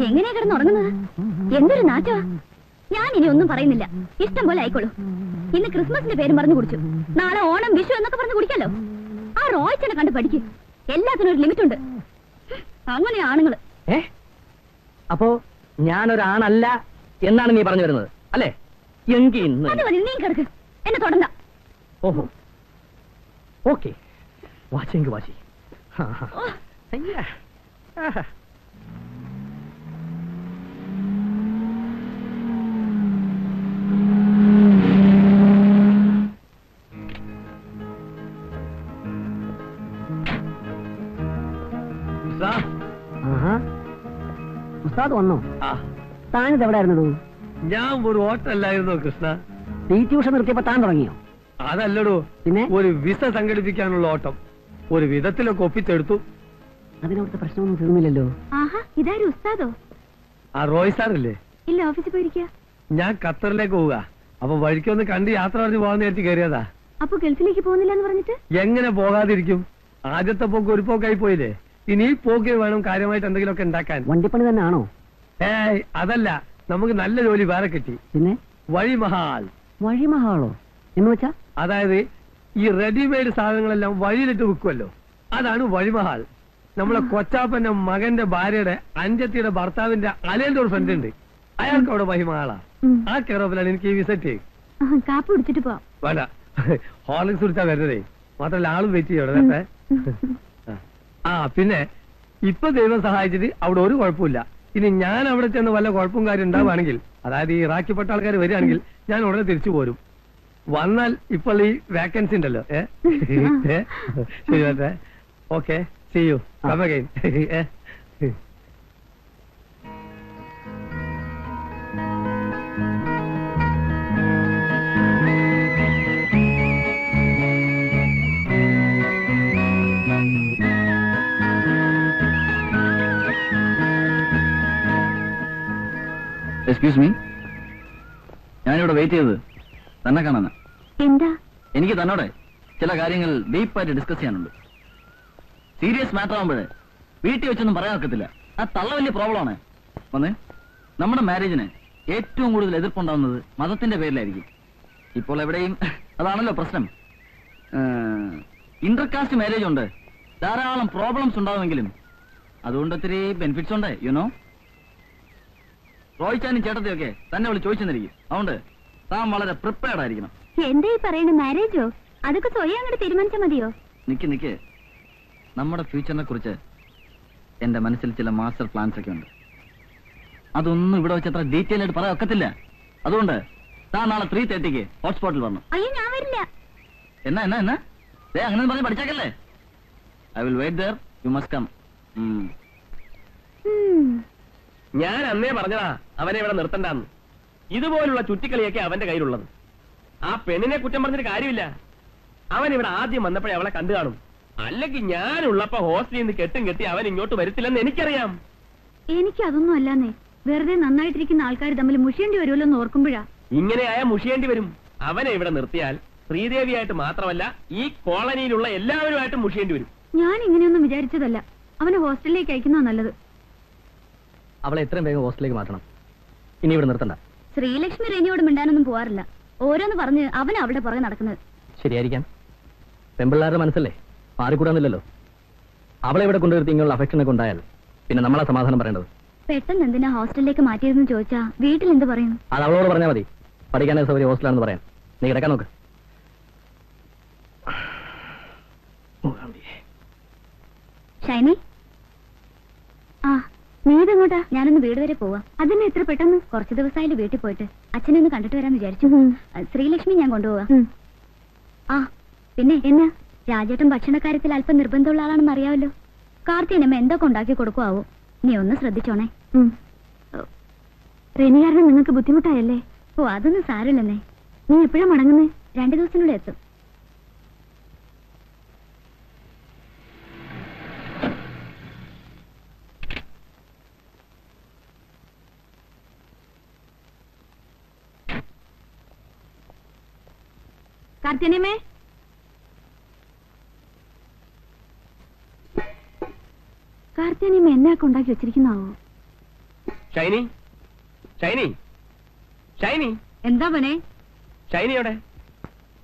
എങ്ങനെയാ കിടന്നുറങ്ങുന്നത്? എന്തൊരു നാറ്റാ. ഞാൻ ഇനി ഒന്നും പറയുന്നില്ല, ഇഷ്ടം പോലെ ആയിക്കോളൂ. ഇന്ന് ക്രിസ്മസിന്റെ പേരും പറഞ്ഞു കുടിച്ചു, നാളെ ഓണം വിഷു എന്നൊക്കെ പറഞ്ഞു കുടിക്കാലോ. ആ റോയ്ച്ചനെ കണ്ട് പഠിക്കും. എല്ലാത്തിനും ഒരു ലിമിറ്റ് ഉണ്ട്. അങ്ങനെ ആണുങ്ങള്. അപ്പോ ഞാനൊരാണല്ല എന്നാണ് നീ പറഞ്ഞു വരുന്നത് അല്ലേ? എങ്കിൽ നീ കിടക്ക്, എന്നെ തൊടണ്ട. ഓഹോ, ഓക്കെ, വാശിയെങ്കിൽ വാശി. ഉസ്താദ് വന്നോ? താനിത് എവിടെയായിരുന്നു? ഞാൻ ഒരു ഹോട്ടലായിരുന്നു കൃഷ്ണ. ഈ ട്യൂഷൻ നിർത്തിയപ്പോ താൻ തുടങ്ങിയോ? അതല്ലടോ, പിന്നെ ഒരു വിസ സംഘടിപ്പിക്കാനുള്ള ഓട്ടം ഒരു വിധത്തിലൊക്കെ ഒപ്പിച്ചെടുത്തു. അതിനവിടുത്തെ പ്രശ്നമൊന്നും തീർന്നില്ലല്ലോ. ഇതാരും ഉസ്താദോ? ആ റോയ് സാറല്ലേ? ഇല്ല, ഓഫീസിൽ പോയിരിക്കുക. ഞാൻ ഖത്തറിലേക്ക് പോവുക. അപ്പൊ വഴിക്കൊന്ന് കണ്ട് യാത്ര പറഞ്ഞ് പോകാൻ നേരത്തെ കയറിയതാ. അപ്പൊ ഗൾഫിലേക്ക് പോകുന്നില്ല എന്ന് പറഞ്ഞിട്ട് എങ്ങനെ പോകാതിരിക്കും? ആദ്യത്തെ പോക്ക് ഒരു പോക്കായി പോയില്ലേ. ഇനി ഈ പോക്ക് വേണം കാര്യമായിട്ട് എന്തെങ്കിലുമൊക്കെ ഉണ്ടാക്കാൻ. വണ്ടിപ്പണി തന്നെ ആണോ? അതല്ല, നമുക്ക് നല്ല ജോലി വേറെ കിട്ടി. പിന്നെ വഴിമഹാൽ. വഴിമഹാളോ എന്ന് വെച്ചാ? അതായത് ഈ റെഡിമെയ്ഡ് സാധനങ്ങളെല്ലാം വഴിയിലിട്ട് വിൽക്കുമല്ലോ, അതാണ് വഴിമഹാൽ. നമ്മളെ കൊച്ചാപ്പന്റെ മകന്റെ ഭാര്യയുടെ അഞ്ചത്തിയുടെ ഭർത്താവിന്റെ അലയുടെ ഒരു ഫ്രണ്ട് ഉണ്ട്, അയാൾക്ക് അവിടെ വഴിമഹാളാ. ആ കെയറോഫിലാണ് എനിക്ക് ഈ വിസിറ്റ്. കാപ്പ് കുടിച്ചിട്ട് പോവാം. വേണ്ട, ഹോർലിക്സ് കുടിച്ചാ വരുന്നതേ. മാത്രല്ല ആളും വെയിറ്റ് ചെയ്യോടെ. പിന്നെ ഇപ്പൊ ദൈവം സഹായിച്ചിട്ട് അവിടെ ഒരു കുഴപ്പമില്ല. ഇനി ഞാൻ അവിടെ ചെന്ന് വല്ല കുഴപ്പവും കാര്യം ഉണ്ടാവുകയാണെങ്കിൽ, അതായത് ഈ ഇറാഖിപ്പെട്ട ആൾക്കാർ വരികയാണെങ്കിൽ ഞാൻ ഉടനെ തിരിച്ചു പോരും. വന്നാൽ ഇപ്പോൾ ഈ വാക്കൻസി ഉണ്ടല്ലോ. ശരി, okay, see you, come again. Excuse me, ഞാനിവിടെ വെയിറ്റ് ചെയ്തത് തന്നെ കാണാനാ. എന്താ? എനിക്ക് തന്നോടെ ചില കാര്യങ്ങൾ ഡീപ്പായിട്ട് ഡിസ്കസ് ചെയ്യാനുണ്ട്. സീരിയസ് മാറ്റർ ആകുമ്പോഴേ വീട്ടിൽ വെച്ചൊന്നും പറയാൻ ഒക്കത്തില്ല. ആ തള്ള വലിയ പ്രോബ്ലമാണ്. വന്നേ, നമ്മുടെ മാരേജിന് ഏറ്റവും കൂടുതൽ എതിർപ്പുണ്ടാവുന്നത് മതത്തിന്റെ പേരിലായിരിക്കും. ഇപ്പോൾ എവിടെയും അതാണല്ലോ പ്രശ്നം. ഇന്റർകാസ്റ്റ് മാരേജ് ഉണ്ട്, ധാരാളം പ്രോബ്ലംസ് ഉണ്ടാവുമെങ്കിലും അതുകൊണ്ട് ഒത്തിരി ബെനിഫിറ്റ്സ് ഉണ്ട്. യുനോ, റോയ്ച്ചാനും ചേട്ടത്തിയൊക്കെ തന്നെ വിളിച്ച് ചോദിച്ചെന്നിരിക്കും. അതുകൊണ്ട് താൻ വളരെ പ്രിപ്പയർഡ് ആയിരിക്കണം. എന്താ ഈ പറയണ? മാരേജോ? അതൊക്കെ സ്വയം അങ്ങോട്ട് തീരുമാനിച്ചാൽ മതിയോ? നിക്ക്, നമ്മുടെ ഫ്യൂച്ചറിനെ കുറിച്ച് എന്റെ മനസ്സിൽ ചില മാസ്റ്റർ പ്ലാൻസ് ഒക്കെ ഉണ്ട്. അതൊന്നും ഇവിടെ വെച്ച് അത്ര ഡീറ്റെയിൽ ആയിട്ട് പറയാൻ ഒക്കത്തില്ല. അതുകൊണ്ട് താൻ നാളെ 3:30 ഹോട്ട്സ്പോട്ടിൽ വരണം. അയ്യോ, ഞാൻ വരില്ല. എന്നാ അങ്ങനെ പറഞ്ഞ് പഠിച്ചേക്കല്ലേ. I will wait there, you must come. ഞാൻ അന്നേ പറഞ്ഞതാ അവനെ ഇവിടെ നിർത്തണ്ടെന്ന്. ഇതുപോലുള്ള ചുറ്റിക്കളിയൊക്കെ അവന്റെ കയ്യിലുള്ളത്. ആ പെണ്ണിനെ കുറ്റം പറഞ്ഞിട്ട് കാര്യമില്ല. അവൻ ഇവിടെ ആദ്യം വന്നപ്പോഴേ അവളെ കണ്ടു കാണും. അല്ലെങ്കിൽ ഞാനുള്ളപ്പോ ഹോസ്റ്റലിൽ നിന്ന് കെട്ടും കെട്ടി അവൻ ഇങ്ങോട്ട് വരത്തില്ലെന്ന് എനിക്കറിയാം. എനിക്ക് അതൊന്നും അല്ലാന്നേ. വെറുതെ നന്നായിട്ടിരിക്കുന്ന ആൾക്കാർ തമ്മിൽ മുഷിയേണ്ടി വരുമല്ലോ എന്ന് ഓർക്കുമ്പോഴാ. ഇങ്ങനെയായ മുഷിയേണ്ടി വരും. അവനെ ഇവിടെ നിർത്തിയാൽ ശ്രീദേവിയായിട്ട് മാത്രമല്ല ഈ കോളനിയിലുള്ള എല്ലാവരുമായിട്ടും മുഷിയേണ്ടി വരും. ഞാൻ ഇങ്ങനെയൊന്നും വിചാരിച്ചതല്ല. അവനെ ഹോസ്റ്റലിലേക്ക് അയക്കുന്നതാ നല്ലത്. അവളെ എത്രയും വേഗം ഹോസ്റ്റലിലേക്ക് മാറ്റണം. ഇനി ഇവിടെ നിർത്തണ്ട. ശ്രീലക്ഷ്മി റെനിയോട് മിണ്ടാനൊന്നും പോവാറില്ല. ഓരോന്ന് പറഞ്ഞ് അവൻ അവിടെ പുറകെ നടക്കുന്നത്. ശരിയായിരിക്കാം, പെമ്പിള്ളാരുടെ മനസ്സല്ലേ, മാറിക്കൂടാന്നില്ലല്ലോ. അവളെ ഇവിടെ കൊണ്ടുവരുത്തി ഇങ്ങനെയുള്ള അഫെക്ഷനൊക്കെ ഉണ്ടായാൽ പിന്നെ നമ്മളാ സമാധാനം പറയേണ്ടത്. പെട്ടെന്ന് എന്തിനാ ഹോസ്റ്റലിലേക്ക് മാറ്റിയതെന്ന് ചോദിച്ചാ വീട്ടിൽ എന്ത് പറയും? അത് അവളോട് പറഞ്ഞാൽ മതി. പഠിക്കാനേ സൗകര്യം ഹോസ്റ്റലാണെന്ന് പറയാൻ. നീ കിടക്കാൻ നോക്ക്. ഷൈനി, നീ ഇതെങ്ങോട്ടാ? ഞാനൊന്ന് വീട് വരെ പോവാം. അതിന് എത്ര പെട്ടെന്ന്? കുറച്ച് ദിവസമായാലും വീട്ടിൽ പോയിട്ട് അച്ഛനെ ഒന്ന് കണ്ടിട്ട് വരാന്ന് വിചാരിച്ചു. ശ്രീലക്ഷ്മി ഞാൻ കൊണ്ടുപോവാ. പിന്നെ എന്നാ, രാജേട്ടൻ ഭക്ഷണക്കാര്യത്തിൽ അല്പം നിർബന്ധമുള്ള ആളാണെന്ന് അറിയാമല്ലോ. കാർത്തിയനമ്മ എന്തൊക്കെ ഉണ്ടാക്കി കൊടുക്കുവോ? നീ ഒന്ന് ശ്രദ്ധിച്ചോണേ. റെനി കാരണം നിങ്ങൾക്ക് ബുദ്ധിമുട്ടായല്ലേ? ഓ, അതൊന്നും സാരമില്ലെന്നേ. നീ എപ്പോഴാ മടങ്ങുന്നേ? 2 ദിവസത്തിനുള്ളിൽ എത്തും. കാർത്തിയനമ്മേ, കാർത്തിയാനിയമ്മ എന്നെയൊക്കെ ഉണ്ടാക്കി വെച്ചിരിക്കുന്നാവോ? ഷൈനി, ഷൈനി, ഷൈനി. എന്താ പനെ? ഷൈനി എവിടെ?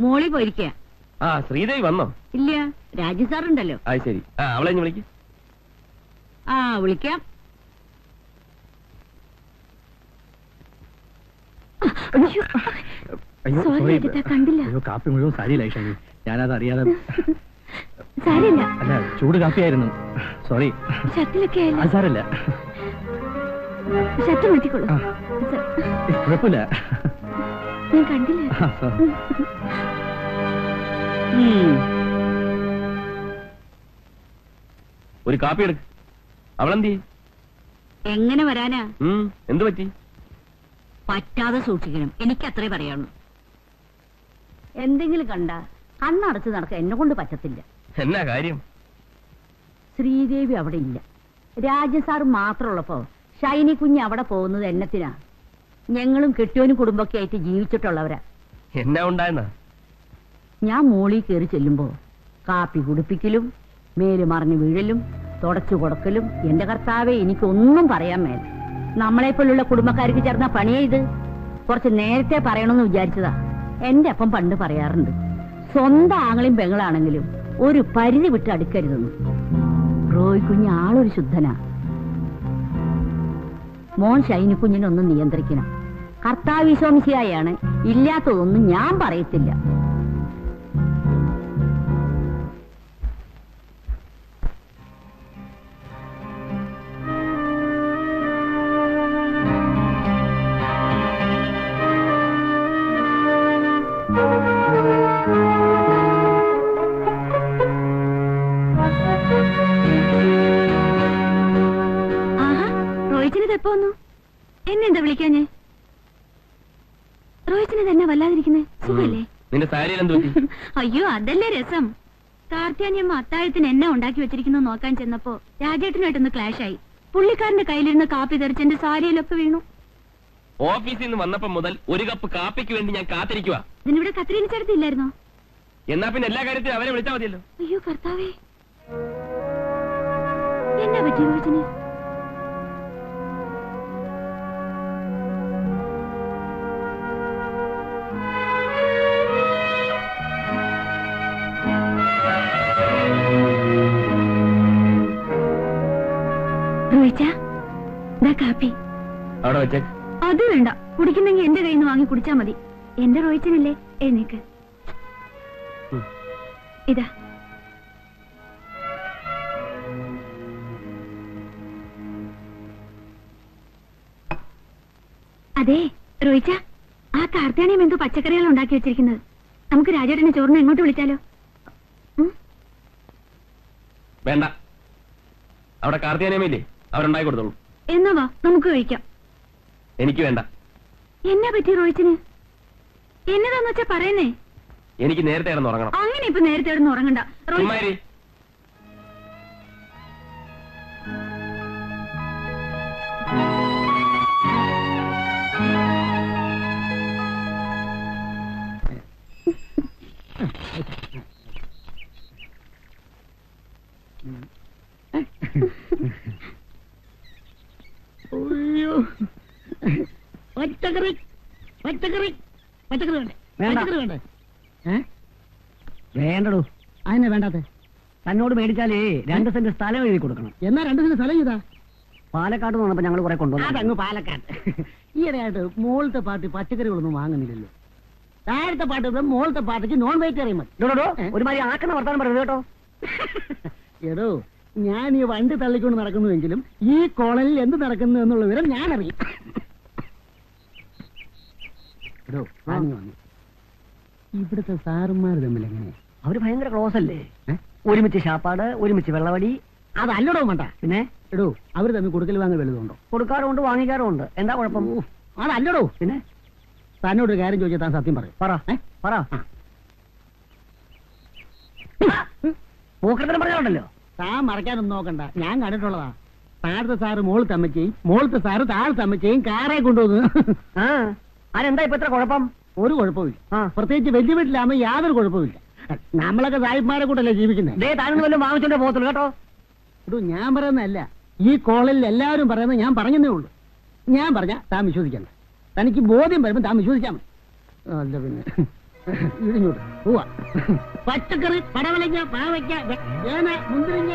മോളി പോയിരിക്കുക. ആ, ശ്രീദേവി വന്നോ? ഇല്ല, രാജു സാറുണ്ടല്ലോ. ആ ശരി. ആ, അവളെ ഇനി വിളിക്ക്. ആ, വിളിക്കാം. Sorry, അജിത്താ, കണ്ടില്ല. കാപ്പി മുഴുവൻ സാരിയിലായി ഷൈനി. ഞാനത് അറിയാതെ. സാരില്ല. അല്ല, ചൂട് കാപ്പിയായിരുന്നു. സോറി. ഷർട്ടിലൊക്കെ സാരല്ല. ഷർട്ട് മാറ്റിക്കോളൂ. കുഴപ്പമില്ല. ഞാൻ കണ്ടില്ല. ഒരു കാപ്പി എടുക്ക്. അവളെന്തി? എങ്ങനെ വരാനാ? എന്ത് പറ്റി? പറ്റാതെ സൂക്ഷിക്കണം, എനിക്ക് അത്രേ പറയാനുള്ളൂ. എന്തെങ്കിലും കണ്ട കണ്ണടച്ച് നടക്കാൻ എന്നെ കൊണ്ട് പറ്റത്തില്ല. എന്നാ കാര്യം? ശ്രീദേവി അവിടെ ഇല്ല. രാജസാർ മാത്രമുള്ളപ്പോ ഷൈനി കുഞ്ഞ് അവിടെ പോകുന്നത് എന്നത്തിനാ? ഞങ്ങളും കെട്ടിയോനും കുടുംബമൊക്കെ ആയിട്ട് ജീവിച്ചിട്ടുള്ളവരാ. എന്നാ ഉണ്ടായെന്നാ? ഞാൻ മോളിൽ കയറി ചെല്ലുമ്പോ കാപ്പി കുടിപ്പിക്കലും മേല് മറിഞ്ഞു വീഴലും തുടച്ചു കൊടുക്കലും. എന്റെ കർത്താവെ, എനിക്കൊന്നും പറയാൻ മേല. നമ്മളെപ്പോലുള്ള കുടുംബക്കാർക്ക് ചേർന്ന പണിയേ ഇത്. കുറച്ച് നേരത്തെ പറയണമെന്ന് വിചാരിച്ചതാ. എന്റെ അപ്പം പണ്ട് പറയാറുണ്ട്, സ്വന്തം ആങ്ങളെയും പെങ്ങളാണെങ്കിലും ഒരു പരിധി വിട്ട് അടുക്കരുതെന്ന്. റോയ് കുഞ്ഞ് ആളൊരു ശുദ്ധനാ. മോൻ ഷൈനി കുഞ്ഞിനൊന്ന് നിയന്ത്രിക്കണം. കർത്താവിശ്വാസിയായാണ്, ഇല്ലാത്തതൊന്നും ഞാൻ പറയത്തില്ല. റോയിച്ചിനെത് എപ്പോ വന്നു? എന്നെന്താ വിളിക്കാഞ്ഞേ? റോയിച്ചിനെ തന്നെ വല്ലാതിരിക്കുന്നേ, സുഖല്ലേ? നിന്റെ സാരിയിൽ എന്ത് പറ്റി? അയ്യോ, അതല്ലേ രസം. കാർത്തിയാനിയമ്മ അത്താഴത്തിന് എന്നെ ഉണ്ടാക്കി വെച്ചിരിക്കുന്നു നോക്കാൻ ചെന്നപ്പോ രാജേട്ടനായിട്ടൊന്ന് ക്ലാഷ് ആയി. പുള്ളിക്കാരന്റെ കയ്യിലിരുന്ന കാപ്പി തെറിച്ച് എന്റെ സാരിയിലൊക്കെ വീണു. ഓഫീസിൽ നിന്ന് വന്നപ്പോ മുതൽ ഒരു കപ്പ് കാപ്പിക്ക് വേണ്ടി ഞാൻ കാത്തിരിക്കുക. ഇതിനിവിടെ കത്രീന ചേർത്തില്ലായിരുന്നോ? എന്നാ പിന്നെ എല്ലാ കാര്യത്തിലും അവരെ വിളിച്ചാൽ മതിയല്ലോ. അയ്യോ കർത്താവേ, എന്നാ പറ്റി റോയിച്ചിന്? കാപ്പി അവിടെ വെച്ചേ. അത് വേണ്ട, കുടിക്കുന്നെങ്കിൽ എന്റെ കയ്യിൽ നിന്ന് വാങ്ങി കുടിച്ചാ മതി. എന്റെ റോയിച്ചനല്ലേ, എഴുന്നേക്ക്. ഇതാ. അതെ റോയിച്ച, ആ കാർത്തിയാനിയും എന്തോ പച്ചക്കറികൾ ഉണ്ടാക്കി വെച്ചിരിക്കുന്നത്. നമുക്ക് രാജേട്ടനെ ചോറിനെ എങ്ങോട്ട് വിളിച്ചാലോ? വേണ്ട, അവിടെ കാർത്തിയാനിയമ്മയില്ലേ, അവരുണ്ടാക്കി കൊടുത്തോളൂ. എന്നാ വാ, നമുക്ക് കഴിക്കാം. എനിക്ക് വേണ്ട. എന്നാ പറ്റി റോയിച്ചിന്? എന്നതാന്ന് വെച്ചാ പറയുന്നേ. എനിക്ക് നേരത്തെ കിടന്ന് ഉറങ്ങണം. അങ്ങനെ ഇപ്പൊ നേരത്തെ കിടന്ന് ഉറങ്ങണ്ട. പച്ചക്കറി പച്ചക്കറി പച്ചക്കറി വേണ്ടേ? പച്ചക്കറി വേണ്ടേ? വേണ്ടടോ. അതിനെ വേണ്ടാത്ത? തന്നോട് മേടിച്ചാലേ 2 സെന്റ് സ്ഥലം എഴുതി കൊടുക്കണം. എന്നാ 2 സെന്റ് സ്ഥലം ചെയ്താ? പാലക്കാട് വന്നപ്പോ ഞങ്ങൾ കുറെ കൊണ്ടുവന്നു. അതങ്ങ് പാലക്കാട്. ഈയിടെയായിട്ട് മോളത്തെ പാർട്ടി പച്ചക്കറികളൊന്നും വാങ്ങുന്നില്ലല്ലോ. താഴത്തെ പാട്ട് മോളത്തെ പാർട്ടിക്ക് നോൺ വെജിറ്റേറിയൻ മതി. ഒരുമാതിരി ആക്കണ വർത്താനം പറയുന്നത് കേട്ടോ. എടോ, ഞാൻ ഈ വണ്ടി തള്ളിക്കൊണ്ട് നടക്കുന്നുവെങ്കിലും ഈ കോളനിൽ എന്ത് നടക്കുന്നു എന്നുള്ള വിവരം ഞാൻ അറിയും. ഇവിടുത്തെ സാറുമാർ തമ്മിൽ എങ്ങനെ? അവര് ഭയങ്കര ക്ലോസ് അല്ലേ? ഒരുമിച്ച് ശാപ്പാട്, ഒരുമിച്ച് വെള്ളവടി. അതല്ലടോ വേണ്ട. പിന്നെ എടോ, അവര് തമ്മിൽ കൊടുക്കൽ വാങ്ങൽ വലുതുണ്ടോ? കൊടുക്കാറുണ്ട്, വാങ്ങിക്കാറുണ്ട്. എന്താ കുഴപ്പം? അതല്ലടോ. പിന്നെ തന്നോടൊരു കാര്യം ചോദിച്ചാൽ താൻ സത്യം പറയും. പറ. പൂക്കൃതം പറഞ്ഞോണ്ടല്ലോ. താൻ മറക്കാനൊന്നും നോക്കണ്ട, ഞാൻ കണ്ടിട്ടുള്ളതാ. താഴത്തെ സാറ് മോളത്തെ അമ്മച്ചയും മോളത്തെ സാറ് താഴത്തെ അമ്മച്ചയും കാറെ കൊണ്ടുവന്നു. അതെന്താ ഇപ്പൊ ഇത്ര കുഴപ്പം? ഒരു കുഴപ്പമില്ല. പ്രത്യേകിച്ച് വലിയ വീട്ടിലാകുമ്പോ യാതൊരു കുഴപ്പമില്ല. നമ്മളൊക്കെ സാഹിബ്മാരെ കൂട്ടല്ലേ ജീവിക്കുന്നത്. താനും വല്ലതും വാങ്ങിച്ചോണ്ടേ പോകത്തുള്ളൂ കേട്ടോ. ഞാൻ പറയുന്നതല്ല, ഈ കോളിൽ എല്ലാവരും പറയുന്നത് ഞാൻ പറഞ്ഞതേ ഉള്ളൂ. ഞാൻ പറഞ്ഞ താൻ വിശ്വസിക്കണ്ട. തനിക്ക് ബോധ്യം വരുമ്പോൾ താൻ വിശ്വസിച്ചാൽ മതി. അല്ല പിന്നെ ഇടിഞ്ഞോട്ട് പോവാ. പച്ചക്കറി, പടവലങ്ങ, പാവയ്ക്ക, മുന്തിരിങ്ങ,